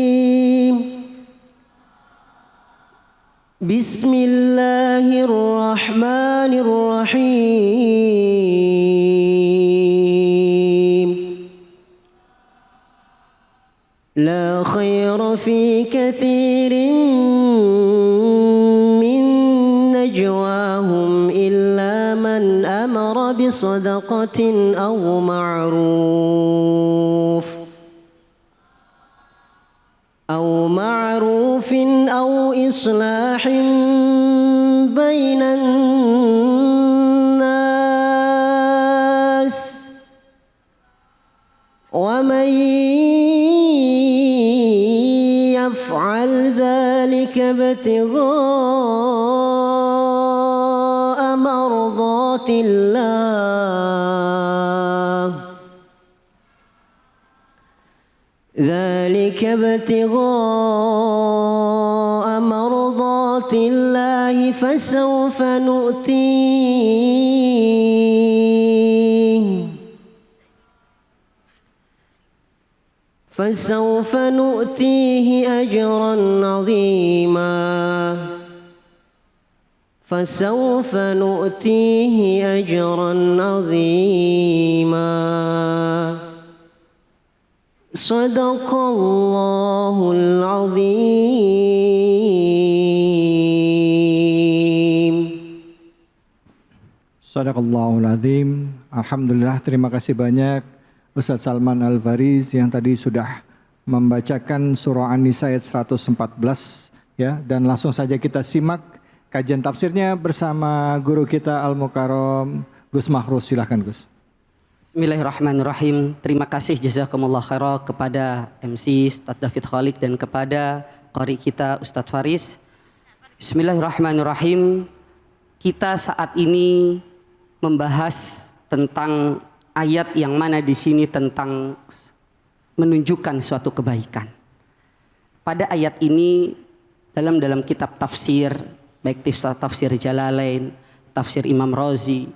الرجيم بسم الله الرحمن الرحيم لا خير في كثير من نجواهم إلا من أمر بصدقة أو معروف أو إصلاح بين الناس ومن يفعل ذلك ابتغاء مرضات الله فسوف نؤتيه أجرا عظيما صدق الله العظيم. Sadaqallahul Azim. Alhamdulillah, terima kasih banyak Ustadz Salman Al-Fariz yang tadi sudah membacakan surah An-Nisa ayat 114 ya, dan langsung saja kita simak kajian tafsirnya bersama guru kita Al-Mukarram Gus Mahrus. Silahkan Gus. Bismillahirrahmanirrahim. Terima kasih jazakumullah khairan kepada MC Ustadz David Khalik dan kepada qari kita Ustadz Faris. Bismillahirrahmanirrahim. Kita saat ini membahas tentang ayat yang mana di sini tentang menunjukkan suatu kebaikan. Pada ayat ini dalam kitab tafsir, baik tafsir Jalalain, tafsir Imam Razi,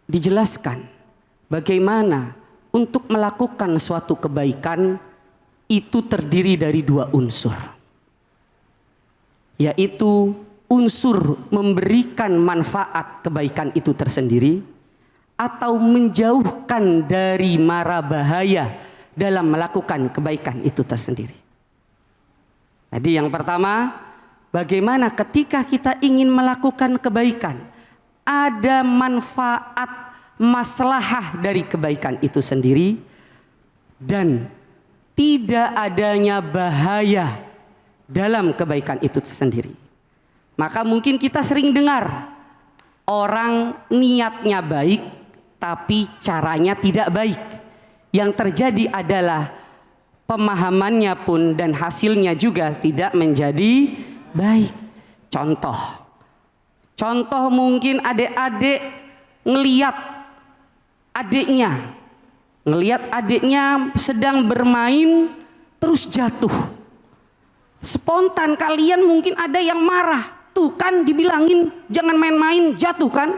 dijelaskan bagaimana untuk melakukan suatu kebaikan itu terdiri dari dua unsur, yaitu unsur memberikan manfaat kebaikan itu tersendiri atau menjauhkan dari mara bahaya dalam melakukan kebaikan itu tersendiri. Tadi yang pertama, bagaimana ketika kita ingin melakukan kebaikan ada manfaat maslahah dari kebaikan itu sendiri dan tidak adanya bahaya dalam kebaikan itu sendiri. Maka mungkin kita sering dengar orang niatnya baik tapi caranya tidak baik. Yang terjadi adalah pemahamannya pun dan hasilnya juga tidak menjadi baik. Contoh mungkin adik-adik ngelihat adiknya sedang bermain terus jatuh. Spontan kalian mungkin ada yang marah. Tuh kan dibilangin jangan main-main, jatuh kan?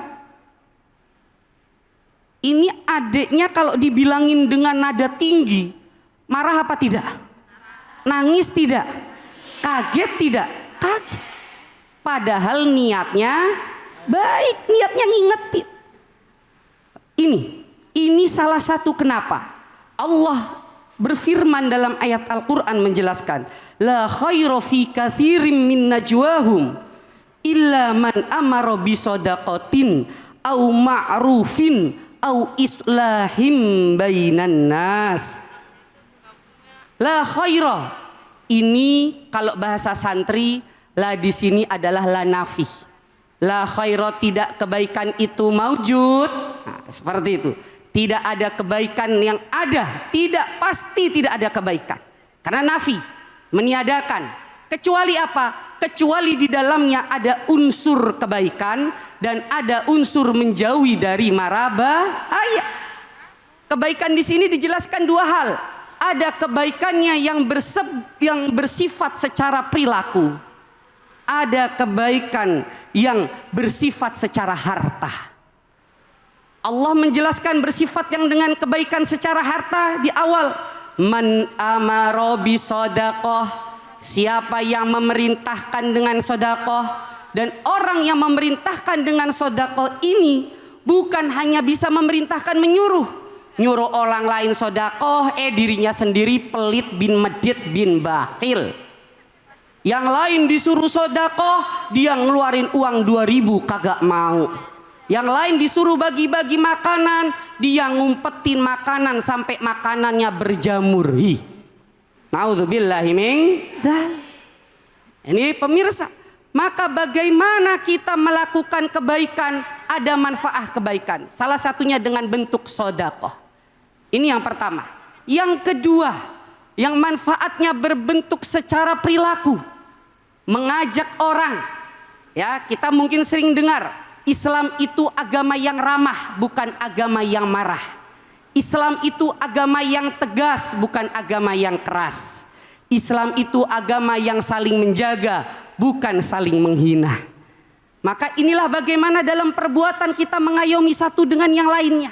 Ini adiknya kalau dibilangin dengan nada tinggi, marah apa tidak? Nangis tidak? Kaget tidak? Kaget. Padahal niatnya baik, niatnya ngingetin. Ini salah satu kenapa Allah berfirman dalam ayat Al-Quran menjelaskan, la khaira fi katsirin min najwahum illa man amara bi shadaqatin au ma'rufin au islahim bainan nas. La khaira, ini kalau bahasa santri la di sini adalah la nafi. La khaira, tidak kebaikan itu maujud. Nah, seperti itu. Tidak ada kebaikan yang ada, pasti tidak ada kebaikan. Karena nafi, meniadakan. Kecuali apa? Kecuali di dalamnya ada unsur kebaikan dan ada unsur menjauhi dari mara bahaya. Kebaikan di sini dijelaskan dua hal. Ada kebaikannya yang bersifat secara perilaku. Ada kebaikan yang bersifat secara harta. Allah menjelaskan bersifat yang dengan kebaikan secara harta di awal. Man amara bi shadaqah, siapa yang memerintahkan dengan sedekah. Dan orang yang memerintahkan dengan sedekah ini bukan hanya bisa memerintahkan nyuruh orang lain sedekah, dirinya sendiri pelit bin medit bin bakhil. Yang lain disuruh sedekah, dia ngeluarin uang 2.000 kagak mau. Yang lain disuruh bagi-bagi makanan, dia ngumpetin makanan sampai makanannya berjamur. Nauzubillahi min dzalik. Ini pemirsa, maka bagaimana kita melakukan kebaikan, ada manfaat kebaikan. Salah satunya dengan bentuk sedekah. Ini yang pertama. Yang kedua, yang manfaatnya berbentuk secara perilaku. Mengajak orang. Ya, kita mungkin sering dengar Islam itu agama yang ramah, bukan agama yang marah. Islam itu agama yang tegas, bukan agama yang keras. Islam itu agama yang saling menjaga, bukan saling menghina. Maka inilah bagaimana dalam perbuatan kita mengayomi satu dengan yang lainnya.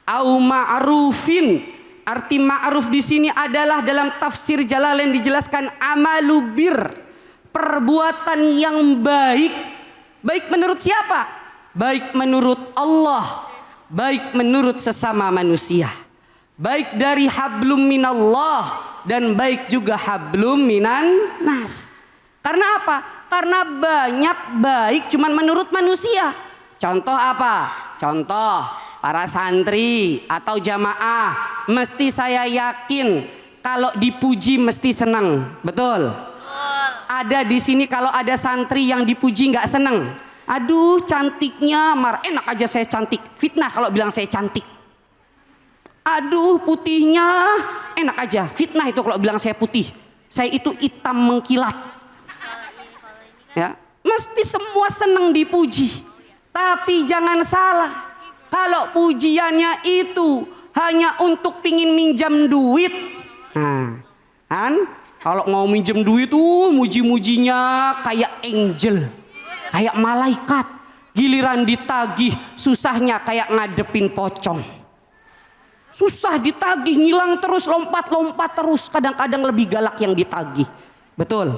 Au ma'rufin. Arti ma'ruf di sini adalah dalam tafsir Jalalain dijelaskan amalubir, perbuatan yang baik. Baik menurut siapa? Baik menurut Allah, baik menurut sesama manusia. Baik dari hablum minallah dan baik juga hablum minan nas. Karena apa? Karena banyak baik cuman menurut manusia. Contoh apa? Contoh para santri atau jamaah, mesti saya yakin kalau dipuji mesti senang. Betul? Ada di sini kalau ada santri yang dipuji nggak seneng. Aduh cantiknya, enak aja saya cantik. Fitnah kalau bilang saya cantik. Aduh putihnya, enak aja. Fitnah itu kalau bilang saya putih. Saya itu hitam mengkilat. Ya, mesti semua seneng dipuji. Tapi jangan salah, kalau pujiannya itu hanya untuk pingin minjam duit, nah, kan? Kalau mau minjem duit tuh muji-mujinya kayak angel, kayak malaikat. Giliran ditagih susahnya kayak ngadepin pocong. Susah ditagih, ngilang terus, lompat-lompat terus. Kadang-kadang lebih galak yang ditagih. Betul?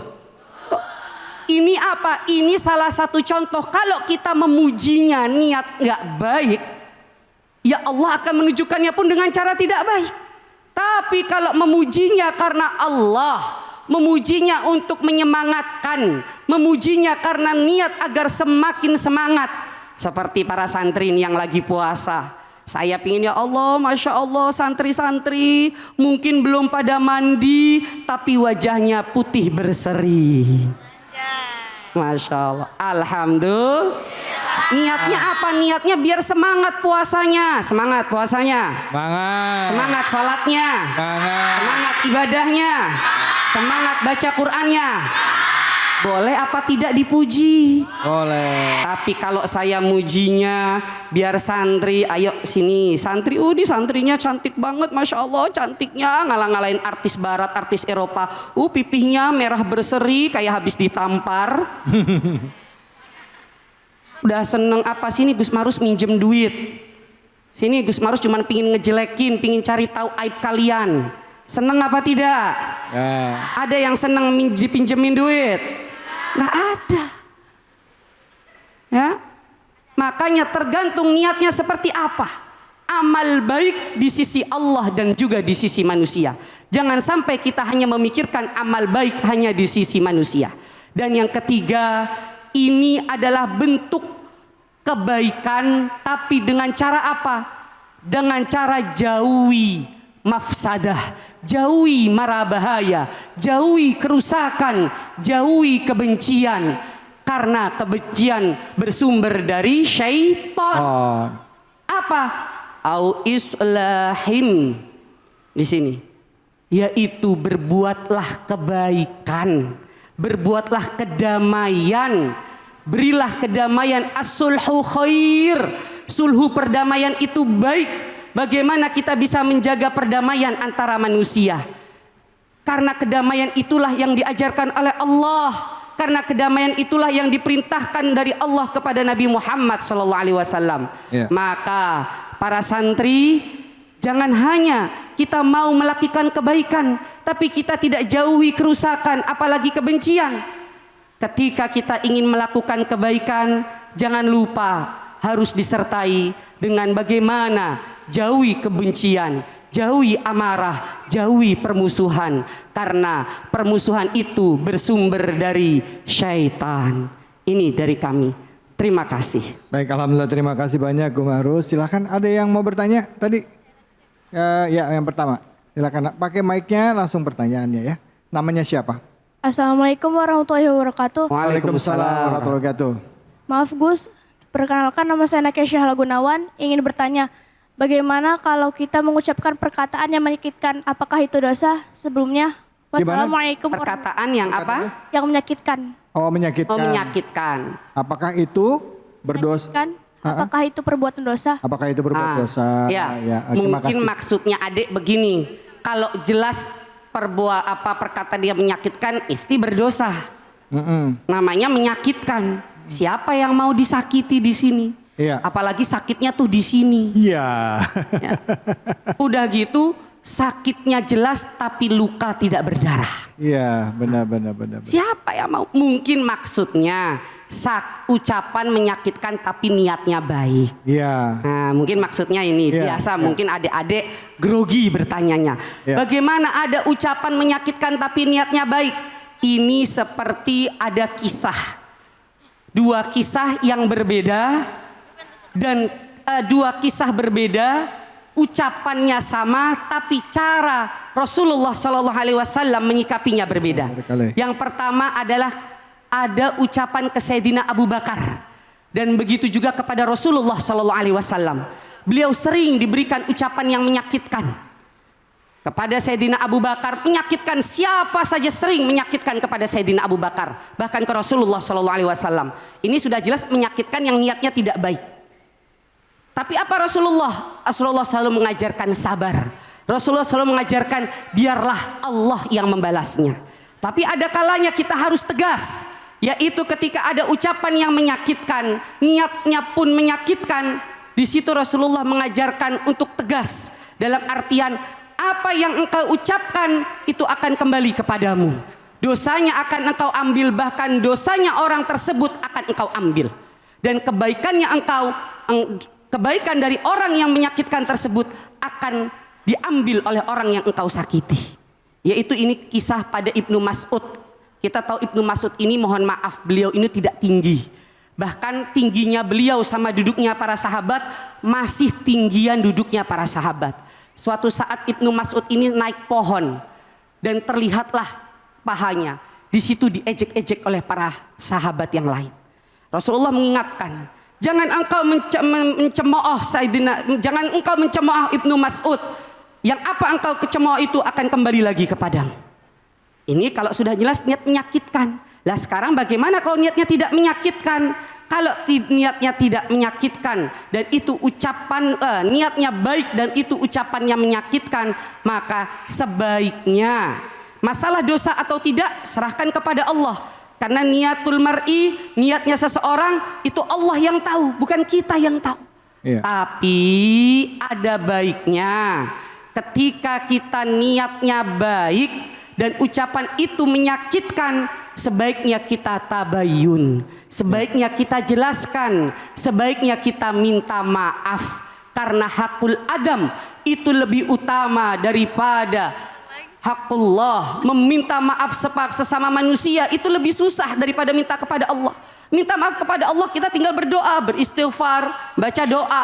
Ini apa? Ini salah satu contoh. Kalau kita memujinya niat nggak baik, ya Allah akan menunjukkannya pun dengan cara tidak baik. Tapi kalau memujinya karena Allah, memujinya untuk menyemangatkan, memujinya karena niat agar semakin semangat. Seperti para santri yang lagi puasa. Saya pingin ya Allah, Masya Allah santri-santri mungkin belum pada mandi, tapi wajahnya putih berseri. Masya Allah, Alhamdulillah. Niatnya apa? Niatnya biar semangat puasanya. Semangat puasanya. Semangat. Semangat sholatnya. Semangat. Semangat ibadahnya. Semangat baca Qur'annya. Boleh apa tidak dipuji? Boleh. Tapi kalau saya mujinya biar santri, ayo sini santri, di santrinya cantik banget, Masya Allah cantiknya, ngalah-ngalahin artis barat, artis Eropa, pipihnya merah berseri kayak habis ditampar. Udah seneng apa sini Gus Marus minjem duit. Sini Gus Marus cuman pingin ngejelekin, pingin cari tahu aib kalian. Seneng apa tidak? Ya. Ada yang seneng dipinjemin duit? Nggak ada. Ya, makanya tergantung niatnya seperti apa. Amal baik di sisi Allah dan juga di sisi manusia. Jangan sampai kita hanya memikirkan amal baik hanya di sisi manusia. Dan yang ketiga, ini adalah bentuk kebaikan, tapi dengan cara apa? Dengan cara jauhi mafsadah, jauhi mara bahaya, jauhi kerusakan, jauhi kebencian. Karena kebencian bersumber dari syaitan. Apa? Au islahim di sini, yaitu berbuatlah kebaikan, berbuatlah kedamaian, berilah kedamaian. As-sulhu khair, sulhu perdamaian itu baik. Bagaimana kita bisa menjaga perdamaian antara manusia? Karena kedamaian itulah yang diajarkan oleh Allah. karena kedamaian itulah yang diperintahkan dari Allah kepada Nabi Muhammad SAW. Ya. Maka para santri, jangan hanya kita mau melakukan kebaikan, tapi kita tidak jauhi kerusakan, apalagi kebencian. Ketika kita ingin melakukan kebaikan, jangan lupa harus disertai dengan bagaimana jauhi kebencian, jauhi amarah, jauhi permusuhan. Karena permusuhan itu bersumber dari syaitan. Ini dari kami. Terima kasih. Baik, alhamdulillah, terima kasih banyak Gus Mahrus. Silahkan, ada yang mau bertanya tadi? Ya, yang pertama. Silahkan pakai mic-nya, langsung pertanyaannya ya. Namanya siapa? Assalamualaikum warahmatullahi wabarakatuh. Waalaikumsalam warahmatullahi wabarakatuh. Maaf Gus, perkenalkan nama saya Nakia Syahla Gunawan. Ingin bertanya, bagaimana kalau kita mengucapkan perkataan yang menyakitkan? Apakah itu dosa sebelumnya? Wassalamualaikum. Perkataan yang apa? Yang menyakitkan. Oh, menyakitkan. Oh, menyakitkan. Apakah itu berdosa? Apakah itu perbuatan dosa? Apakah itu berbuat dosa? Ya, terima mungkin kasih. maksudnya adik begini. Kalau jelas perkata dia menyakitkan, isti berdosa. Namanya menyakitkan. Siapa yang mau disakiti di sini? Iya. Apalagi sakitnya tuh di sini. Iya. Ya. Udah gitu sakitnya jelas tapi luka tidak berdarah. Iya, benar. Siapa yang mau? Mungkin maksudnya ucapan menyakitkan tapi niatnya baik. Iya. Nah, mungkin maksudnya ini. Iya, Biasa iya. mungkin adik-adik grogi bertanyanya. Iya. Bagaimana ada ucapan menyakitkan tapi niatnya baik? Ini seperti ada kisah. Dua kisah yang berbeda dan dua kisah berbeda, ucapannya sama tapi cara Rasulullah SAW menyikapinya berbeda. Yang pertama adalah ada ucapan ke Sayyidina Abu Bakar dan begitu juga kepada Rasulullah SAW. Beliau sering diberikan ucapan yang menyakitkan. Kepada Sayyidina Abu Bakar menyakitkan, siapa saja sering menyakitkan kepada Sayyidina Abu Bakar, bahkan ke Rasulullah SAW. Ini sudah jelas menyakitkan yang niatnya tidak baik. Tapi apa Rasulullah? Rasulullah selalu mengajarkan sabar. Rasulullah selalu mengajarkan biarlah Allah yang membalasnya. Tapi ada kalanya kita harus tegas, yaitu ketika ada ucapan yang menyakitkan, niatnya pun menyakitkan. Di situ Rasulullah mengajarkan untuk tegas dalam artian apa yang engkau ucapkan itu akan kembali kepadamu. Dosanya akan engkau ambil, bahkan dosanya orang tersebut akan engkau ambil. Dan kebaikan dari orang yang menyakitkan tersebut akan diambil oleh orang yang engkau sakiti. Yaitu ini kisah pada Ibnu Mas'ud. Kita tahu Ibnu Mas'ud ini, mohon maaf, beliau ini tidak tinggi. Bahkan tingginya beliau sama duduknya para sahabat masih tinggian duduknya para sahabat. Suatu saat Ibnu Mas'ud ini naik pohon dan terlihatlah pahanya. Di situ diejek-ejek oleh para sahabat yang lain. Rasulullah mengingatkan, jangan engkau mencemooh Sayyidina, jangan engkau mencemooh Ibnu Mas'ud. Yang apa engkau kecemooh itu akan kembali lagi kepadamu. Ini kalau sudah jelas niat menyakitkan. Lah sekarang bagaimana kalau niatnya tidak menyakitkan? Kalau niatnya tidak menyakitkan dan itu ucapan niatnya baik dan itu ucapannya menyakitkan, maka sebaiknya masalah dosa atau tidak serahkan kepada Allah. Karena niatul mar'i, niatnya seseorang itu Allah yang tahu, bukan kita yang tahu. Iya. Tapi ada baiknya ketika kita niatnya baik dan ucapan itu menyakitkan, sebaiknya kita tabayun, sebaiknya kita jelaskan, sebaiknya kita minta maaf. Karena hakul adam itu lebih utama daripada hakullah. Meminta maaf sesama manusia itu lebih susah daripada minta kepada Allah. Minta maaf kepada Allah kita tinggal berdoa, beristighfar, baca doa.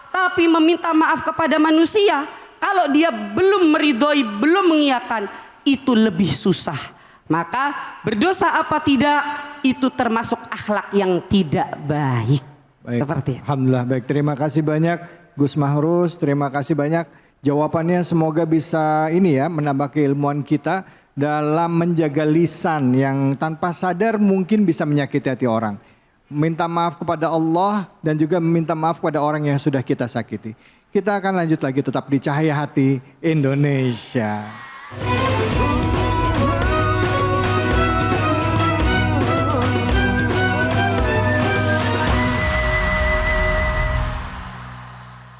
Tapi meminta maaf kepada manusia, kalau dia belum meridhoi, belum mengiyakan, itu lebih susah. Maka berdosa apa tidak itu termasuk akhlak yang tidak baik. Seperti itu. Alhamdulillah, baik, terima kasih banyak Gus Mahrus, terima kasih banyak jawabannya. Semoga bisa ini ya menambah keilmuan kita dalam menjaga lisan yang tanpa sadar mungkin bisa menyakiti hati orang. Minta maaf kepada Allah dan juga meminta maaf kepada orang yang sudah kita sakiti. Kita akan lanjut lagi tetap di Cahaya Hati Indonesia.